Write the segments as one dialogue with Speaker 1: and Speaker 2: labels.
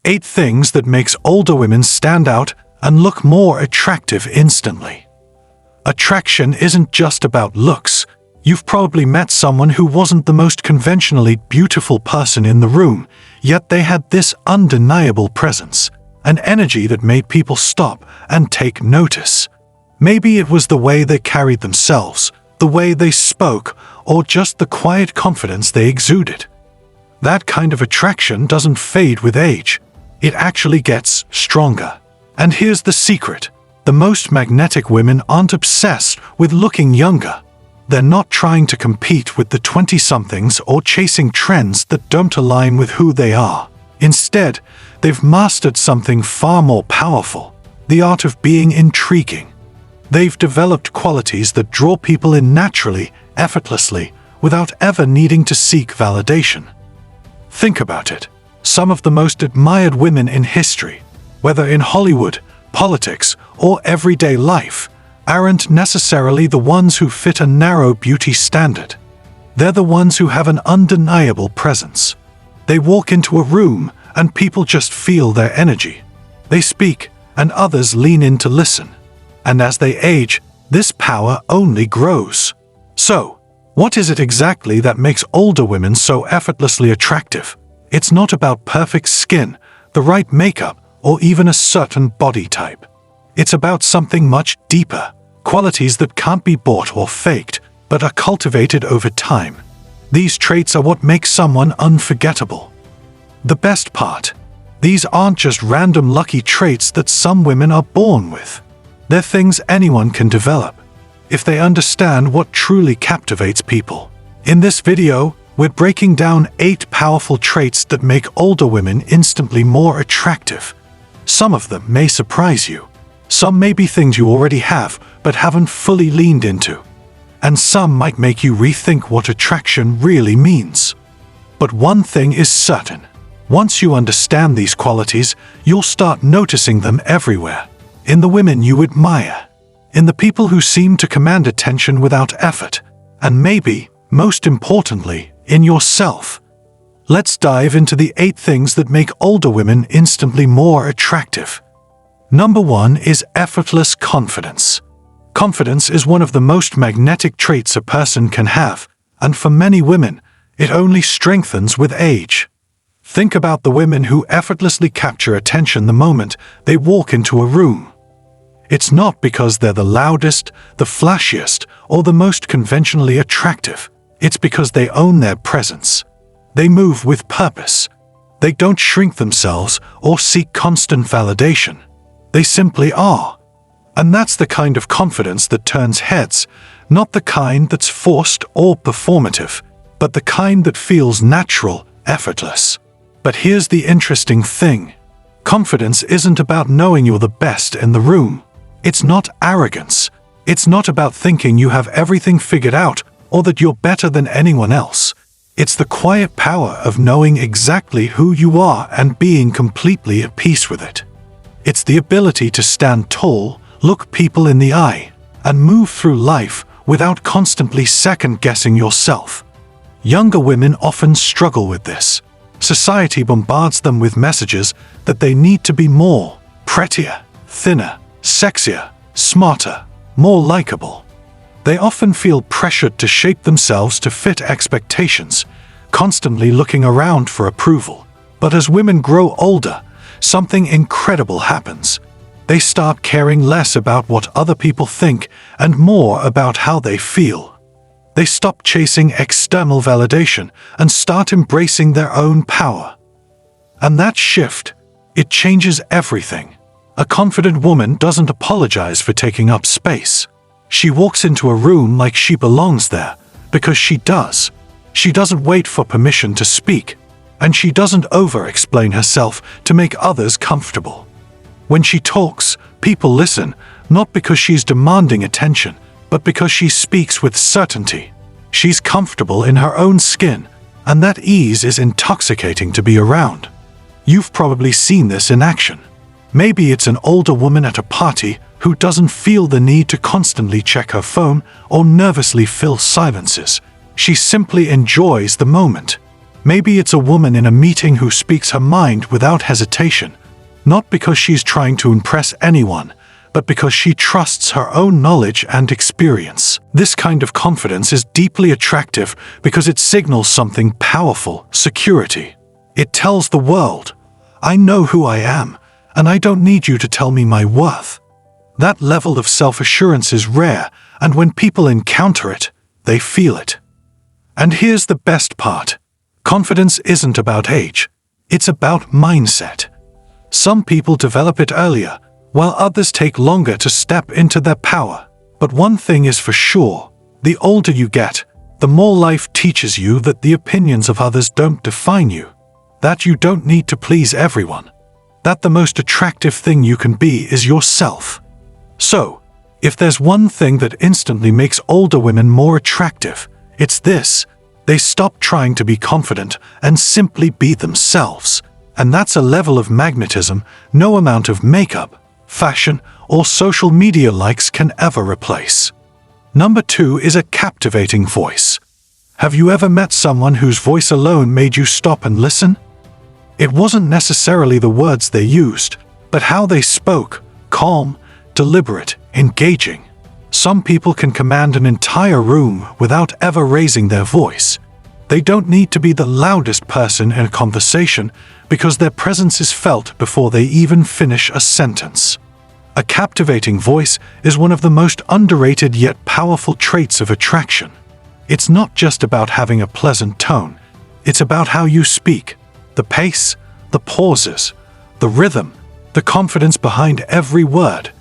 Speaker 1: 8 things that makes older women stand out and look more attractive instantly. Attraction isn't just about looks. You've probably met someone who wasn't the most conventionally beautiful person in the room, yet they had this undeniable presence, an energy that made people stop and take notice. Maybe it was the way they carried themselves, the way they spoke, or just the quiet confidence they exuded. That kind of attraction doesn't fade with age. It actually gets stronger. And here's the secret. The most magnetic women aren't obsessed with looking younger. They're not trying to compete with the 20-somethings or chasing trends that don't align with who they are. Instead, they've mastered something far more powerful, the art of being intriguing. They've developed qualities that draw people in naturally, effortlessly, without ever needing to seek validation. Think about it. Some of the most admired women in history, whether in Hollywood, politics, or everyday life, aren't necessarily the ones who fit a narrow beauty standard. They're the ones who have an undeniable presence. They walk into a room and people just feel their energy. They speak and others lean in to listen. And as they age, this power only grows. So, what is it exactly that makes older women so effortlessly attractive? It's not about perfect skin, the right makeup, or even a certain body type. It's about something much deeper, qualities that can't be bought or faked, but are cultivated over time. These traits are what make someone unforgettable. The best part, these aren't just random lucky traits that some women are born with. They're things anyone can develop, if they understand what truly captivates people. In this video, we're breaking down 8 powerful traits that make older women instantly more attractive. Some of them may surprise you. Some may be things you already have, but haven't fully leaned into. And some might make you rethink what attraction really means. But one thing is certain. Once you understand these qualities, you'll start noticing them everywhere. In the women you admire. In the people who seem to command attention without effort. And maybe, most importantly, in yourself. Let's dive into the 8 things that make older women instantly more attractive. Number 1 is effortless confidence. Confidence is one of the most magnetic traits a person can have, and for many women, it only strengthens with age. Think about the women who effortlessly capture attention the moment they walk into a room. It's not because they're the loudest, the flashiest, or the most conventionally attractive. It's because they own their presence. They move with purpose. They don't shrink themselves or seek constant validation. They simply are. And that's the kind of confidence that turns heads, not the kind that's forced or performative, but the kind that feels natural, effortless. But here's the interesting thing. Confidence isn't about knowing you're the best in the room. It's not arrogance. It's not about thinking you have everything figured out or that you're better than anyone else. It's the quiet power of knowing exactly who you are and being completely at peace with it. It's the ability to stand tall, look people in the eye, and move through life without constantly second-guessing yourself. Younger women often struggle with this. Society bombards them with messages that they need to be more, prettier, thinner, sexier, smarter, more likable. They often feel pressured to shape themselves to fit expectations, constantly looking around for approval. But as women grow older, something incredible happens. They start caring less about what other people think and more about how they feel. They stop chasing external validation and start embracing their own power. And that shift, it changes everything. A confident woman doesn't apologize for taking up space. She walks into a room like she belongs there, because she does. She doesn't wait for permission to speak, and she doesn't over-explain herself to make others comfortable. When she talks, people listen, not because she's demanding attention, but because she speaks with certainty. She's comfortable in her own skin, and that ease is intoxicating to be around. You've probably seen this in action. Maybe it's an older woman at a party who doesn't feel the need to constantly check her phone or nervously fill silences. She simply enjoys the moment. Maybe it's a woman in a meeting who speaks her mind without hesitation, not because she's trying to impress anyone, but because she trusts her own knowledge and experience. This kind of confidence is deeply attractive because it signals something powerful: security. It tells the world, I know who I am, and I don't need you to tell me my worth. That level of self-assurance is rare, and when people encounter it, they feel it. And here's the best part. Confidence isn't about age. It's about mindset. Some people develop it earlier, while others take longer to step into their power. But one thing is for sure, the older you get, the more life teaches you that the opinions of others don't define you, that you don't need to please everyone, that the most attractive thing you can be is yourself. So, if there's one thing that instantly makes older women more attractive, it's this: they stop trying to be confident and simply be themselves. And that's a level of magnetism no amount of makeup, fashion, or social media likes can ever replace. Number 2 is a captivating voice. Have you ever met someone whose voice alone made you stop and listen? It wasn't necessarily the words they used, but how they spoke: calm, deliberate, engaging. Some people can command an entire room without ever raising their voice. They don't need to be the loudest person in a conversation because their presence is felt before they even finish a sentence. A captivating voice is one of the most underrated yet powerful traits of attraction. It's not just about having a pleasant tone. It's about how you speak, the pace, the pauses, the rhythm, the confidence behind every word.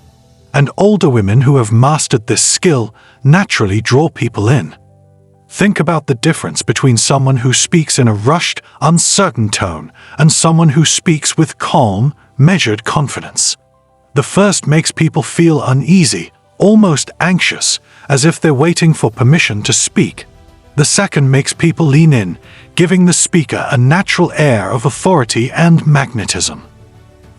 Speaker 1: And older women who have mastered this skill naturally draw people in. Think about the difference between someone who speaks in a rushed, uncertain tone and someone who speaks with calm, measured confidence. The first makes people feel uneasy, almost anxious, as if they're waiting for permission to speak. The second makes people lean in, giving the speaker a natural air of authority and magnetism.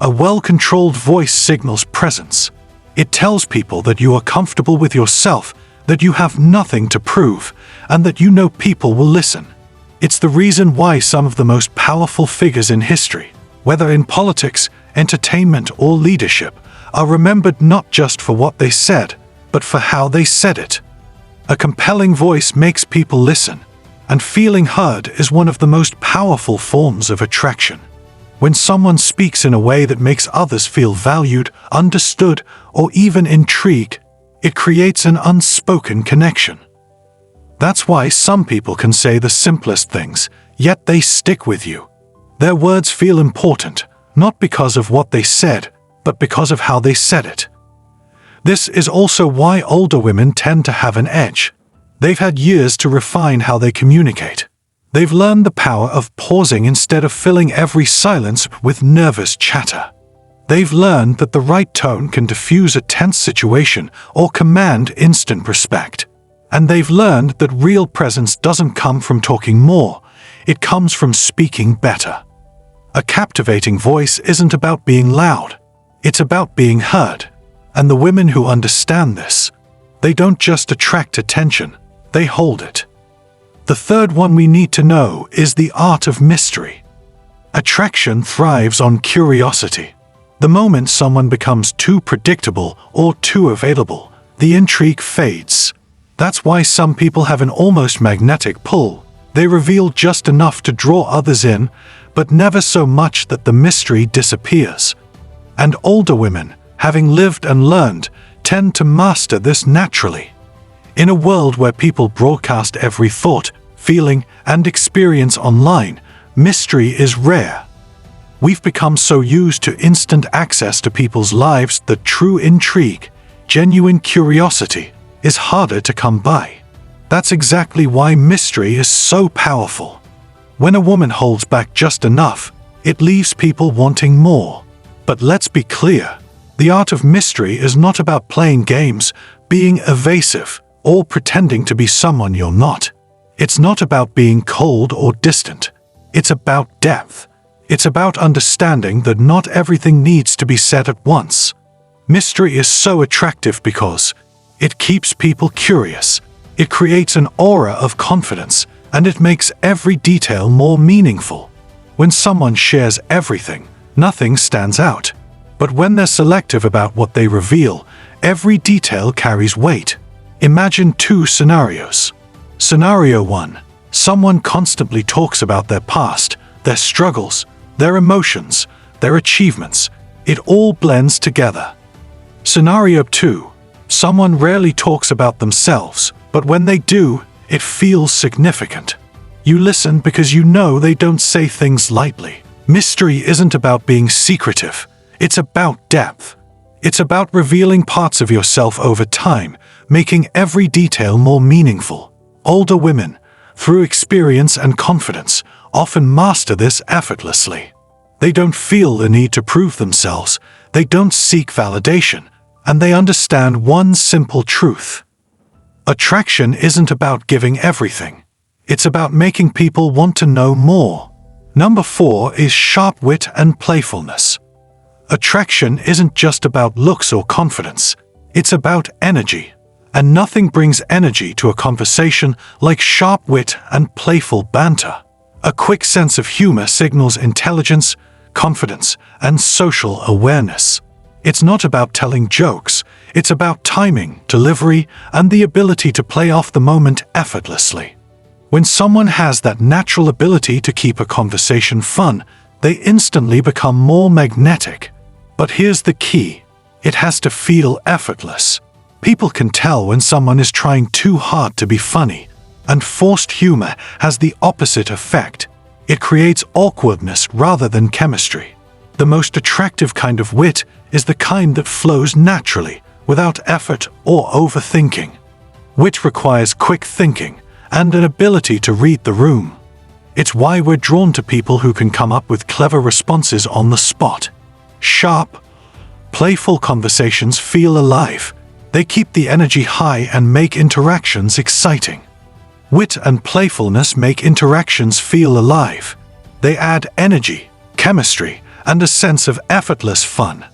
Speaker 1: A well-controlled voice signals presence. It tells people that you are comfortable with yourself, that you have nothing to prove, and that you know people will listen. It's the reason why some of the most powerful figures in history, whether in politics, entertainment, or leadership, are remembered not just for what they said, but for how they said it. A compelling voice makes people listen, and feeling heard is one of the most powerful forms of attraction. When someone speaks in a way that makes others feel valued, understood, or even intrigued, it creates an unspoken connection. That's why some people can say the simplest things, yet they stick with you. Their words feel important, not because of what they said, but because of how they said it. This is also why older women tend to have an edge. They've had years to refine how they communicate. They've learned the power of pausing instead of filling every silence with nervous chatter. They've learned that the right tone can diffuse a tense situation or command instant respect. And they've learned that real presence doesn't come from talking more, it comes from speaking better. A captivating voice isn't about being loud, it's about being heard. And the women who understand this, they don't just attract attention, they hold it. The third one we need to know is the art of mystery. Attraction thrives on curiosity. The moment someone becomes too predictable or too available, the intrigue fades. That's why some people have an almost magnetic pull. They reveal just enough to draw others in, but never so much that the mystery disappears. And older women, having lived and learned, tend to master this naturally. In a world where people broadcast every thought, feeling, and experience online, mystery is rare. We've become so used to instant access to people's lives that true intrigue, genuine curiosity, is harder to come by. That's exactly why mystery is so powerful. When a woman holds back just enough, it leaves people wanting more. But let's be clear, the art of mystery is not about playing games, being evasive, or pretending to be someone you're not. It's not about being cold or distant. It's about depth. It's about understanding that not everything needs to be said at once. Mystery is so attractive because it keeps people curious. It creates an aura of confidence, and it makes every detail more meaningful. When someone shares everything, nothing stands out. But when they're selective about what they reveal, every detail carries weight. Imagine two scenarios. Scenario 1. Someone constantly talks about their past, their struggles, their emotions, their achievements. It all blends together. Scenario 2. Someone rarely talks about themselves, but when they do, it feels significant. You listen because you know they don't say things lightly. Mystery isn't about being secretive. It's about depth. It's about revealing parts of yourself over time, making every detail more meaningful. Older women, through experience and confidence, often master this effortlessly. They don't feel the need to prove themselves, they don't seek validation, and they understand one simple truth. Attraction isn't about giving everything. It's about making people want to know more. Number 4 is sharp wit and playfulness. Attraction isn't just about looks or confidence, it's about energy. And nothing brings energy to a conversation like sharp wit and playful banter. A quick sense of humor signals intelligence, confidence, and social awareness. It's not about telling jokes, it's about timing, delivery, and the ability to play off the moment effortlessly. When someone has that natural ability to keep a conversation fun, they instantly become more magnetic. But here's the key. It has to feel effortless. People can tell when someone is trying too hard to be funny, and forced humor has the opposite effect. It creates awkwardness rather than chemistry. The most attractive kind of wit is the kind that flows naturally, without effort or overthinking. Wit requires quick thinking and an ability to read the room. It's why we're drawn to people who can come up with clever responses on the spot. Sharp, playful conversations feel alive. They keep the energy high and make interactions exciting. Wit and playfulness make interactions feel alive. They add energy, chemistry, and a sense of effortless fun.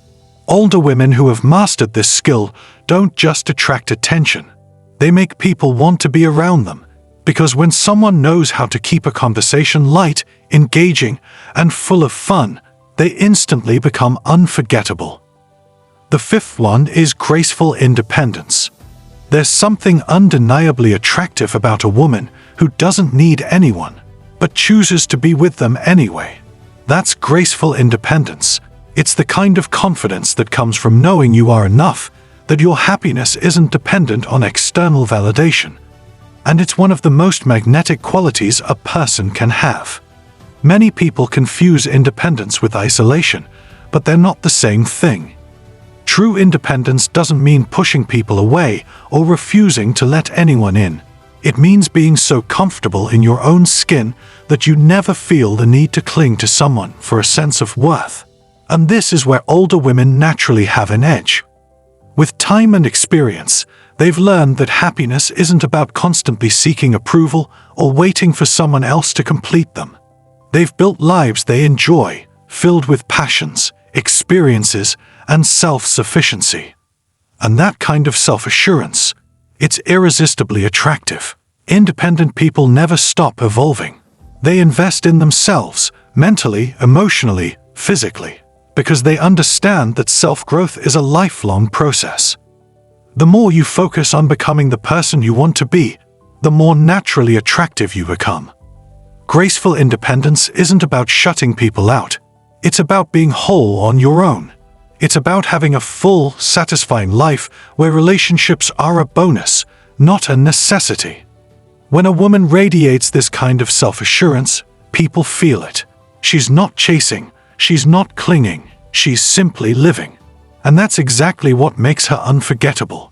Speaker 1: Older women who have mastered this skill don't just attract attention. They make people want to be around them. Because when someone knows how to keep a conversation light, engaging, and full of fun, they instantly become unforgettable. The 5th one is graceful independence. There's something undeniably attractive about a woman who doesn't need anyone, but chooses to be with them anyway. That's graceful independence. It's the kind of confidence that comes from knowing you are enough, that your happiness isn't dependent on external validation. And it's one of the most magnetic qualities a person can have. Many people confuse independence with isolation, but they're not the same thing. True independence doesn't mean pushing people away or refusing to let anyone in. It means being so comfortable in your own skin that you never feel the need to cling to someone for a sense of worth. And this is where older women naturally have an edge. With time and experience, they've learned that happiness isn't about constantly seeking approval or waiting for someone else to complete them. They've built lives they enjoy, filled with passions, experiences, and self-sufficiency. And that kind of self-assurance, it's irresistibly attractive. Independent people never stop evolving. They invest in themselves, mentally, emotionally, physically, because they understand that self-growth is a lifelong process. The more you focus on becoming the person you want to be, the more naturally attractive you become. Graceful independence isn't about shutting people out. It's about being whole on your own. It's about having a full, satisfying life where relationships are a bonus, not a necessity. When a woman radiates this kind of self-assurance, people feel it. She's not chasing, she's not clinging, she's simply living. And that's exactly what makes her unforgettable.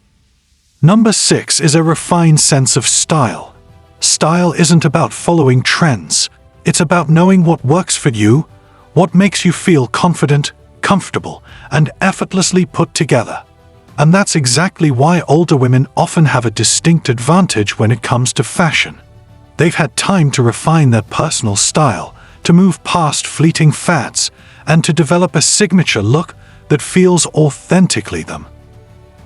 Speaker 1: Number 6 is a refined sense of style. Style isn't about following trends. It's about knowing what works for you, what makes you feel confident, comfortable, and effortlessly put together. And that's exactly why older women often have a distinct advantage when it comes to fashion. They've had time to refine their personal style, to move past fleeting fads, and to develop a signature look that feels authentically them.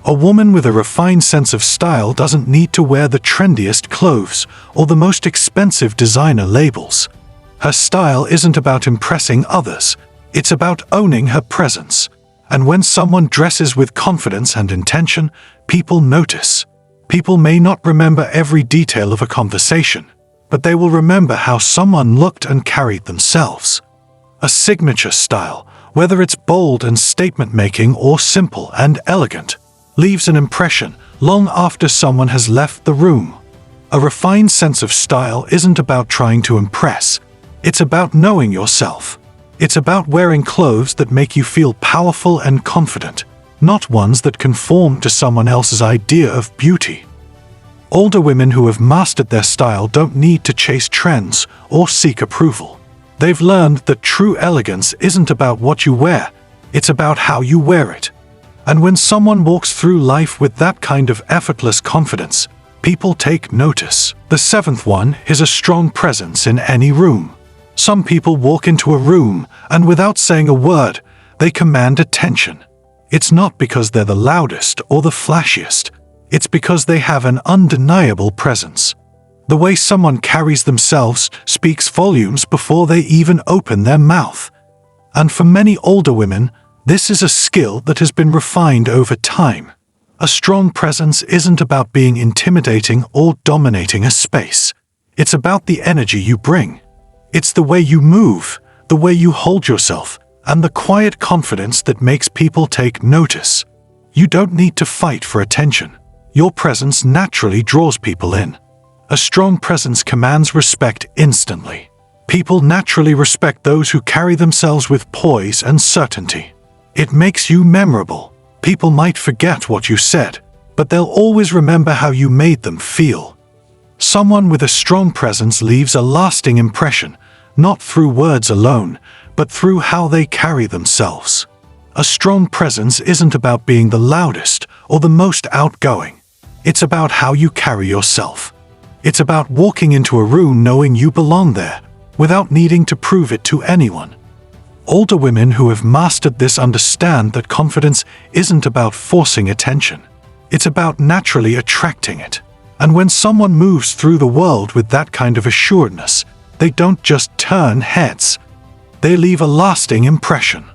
Speaker 1: A woman with a refined sense of style doesn't need to wear the trendiest clothes or the most expensive designer labels. Her style isn't about impressing others, it's about owning her presence. And when someone dresses with confidence and intention, people notice. People may not remember every detail of a conversation, but they will remember how someone looked and carried themselves. A signature style, whether it's bold and statement-making or simple and elegant, leaves an impression long after someone has left the room. A refined sense of style isn't about trying to impress. It's about knowing yourself. It's about wearing clothes that make you feel powerful and confident, not ones that conform to someone else's idea of beauty. Older women who have mastered their style don't need to chase trends or seek approval. They've learned that true elegance isn't about what you wear, it's about how you wear it. And when someone walks through life with that kind of effortless confidence, people take notice. The seventh one is a strong presence in any room. Some people walk into a room and without saying a word, they command attention. It's not because they're the loudest or the flashiest. It's because they have an undeniable presence. The way someone carries themselves speaks volumes before they even open their mouth. And for many older women, this is a skill that has been refined over time. A strong presence isn't about being intimidating or dominating a space. It's about the energy you bring. It's the way you move, the way you hold yourself, and the quiet confidence that makes people take notice. You don't need to fight for attention. Your presence naturally draws people in. A strong presence commands respect instantly. People naturally respect those who carry themselves with poise and certainty. It makes you memorable. People might forget what you said, but they'll always remember how you made them feel. Someone with a strong presence leaves a lasting impression, not through words alone, but through how they carry themselves. A strong presence isn't about being the loudest or the most outgoing. It's about how you carry yourself. It's about walking into a room knowing you belong there, without needing to prove it to anyone. Older women who have mastered this understand that confidence isn't about forcing attention. It's about naturally attracting it. And when someone moves through the world with that kind of assuredness, they don't just turn heads. They leave a lasting impression.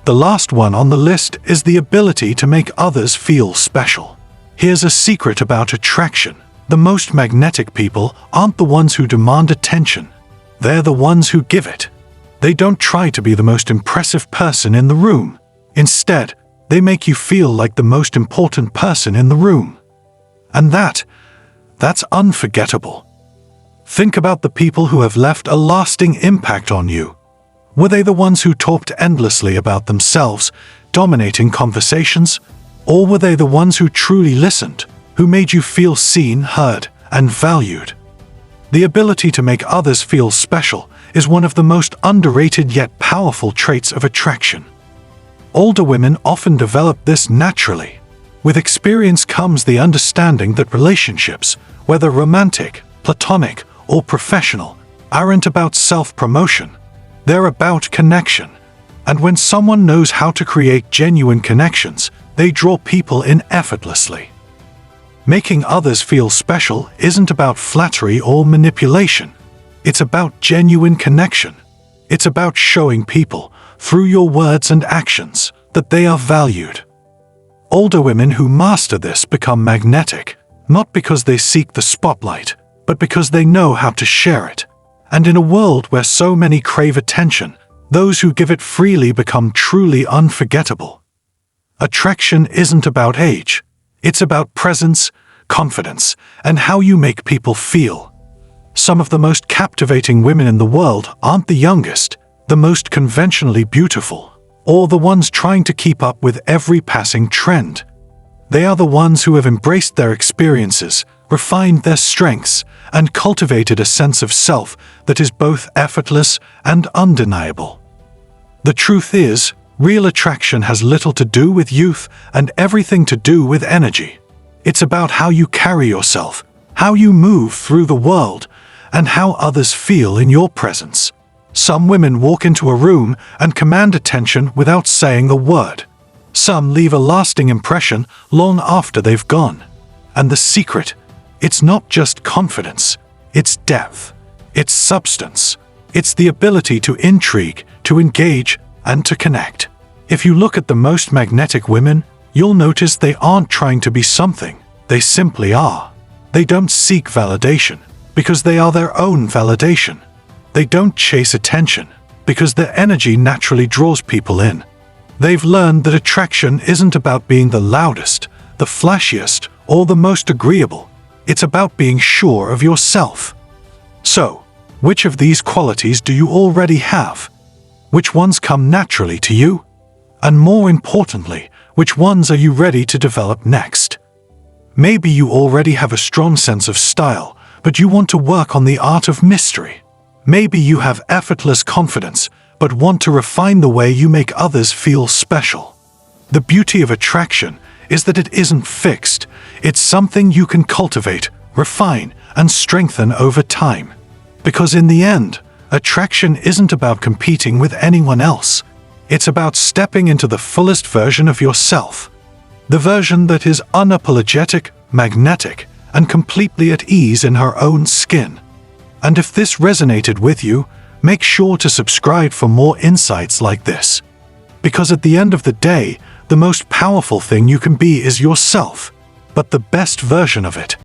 Speaker 1: The last one on the list is the ability to make others feel special. Here's a secret about attraction. The most magnetic people aren't the ones who demand attention. They're the ones who give it. They don't try to be the most impressive person in the room. Instead, they make you feel like the most important person in the room. And that's unforgettable. Think about the people who have left a lasting impact on you. Were they the ones who talked endlessly about themselves, dominating conversations? Or were they the ones who truly listened, who made you feel seen, heard, and valued? The ability to make others feel special is one of the most underrated yet powerful traits of attraction. Older women often develop this naturally. With experience comes the understanding that relationships, whether romantic, platonic, or professional, aren't about self-promotion. They're about connection. And when someone knows how to create genuine connections, they draw people in effortlessly. Making others feel special isn't about flattery or manipulation. It's about genuine connection. It's about showing people, through your words and actions, that they are valued. Older women who master this become magnetic, not because they seek the spotlight, but because they know how to share it. And in a world where so many crave attention, those who give it freely become truly unforgettable. Attraction isn't about age. It's about presence, confidence, and how you make people feel. Some of the most captivating women in the world aren't the youngest, the most conventionally beautiful, or the ones trying to keep up with every passing trend. They are the ones who have embraced their experiences, refined their strengths, and cultivated a sense of self that is both effortless and undeniable. The truth is, real attraction has little to do with youth and everything to do with energy. It's about how you carry yourself, how you move through the world, and how others feel in your presence. Some women walk into a room and command attention without saying a word. Some leave a lasting impression long after they've gone. And the secret, it's not just confidence, it's depth, it's substance, it's the ability to intrigue, to engage, and to connect. If you look at the most magnetic women, you'll notice they aren't trying to be something, they simply are. They don't seek validation, because they are their own validation. They don't chase attention, because their energy naturally draws people in. They've learned that attraction isn't about being the loudest, the flashiest, or the most agreeable. It's about being sure of yourself. So, which of these qualities do you already have? Which ones come naturally to you? And more importantly, which ones are you ready to develop next? Maybe you already have a strong sense of style, but you want to work on the art of mystery. Maybe you have effortless confidence, but want to refine the way you make others feel special. The beauty of attraction is that it isn't fixed. It's something you can cultivate, refine, and strengthen over time. Because in the end, attraction isn't about competing with anyone else. It's about stepping into the fullest version of yourself. The version that is unapologetic, magnetic, and completely at ease in her own skin. And if this resonated with you, make sure to subscribe for more insights like this. Because at the end of the day, the most powerful thing you can be is yourself, but the best version of it.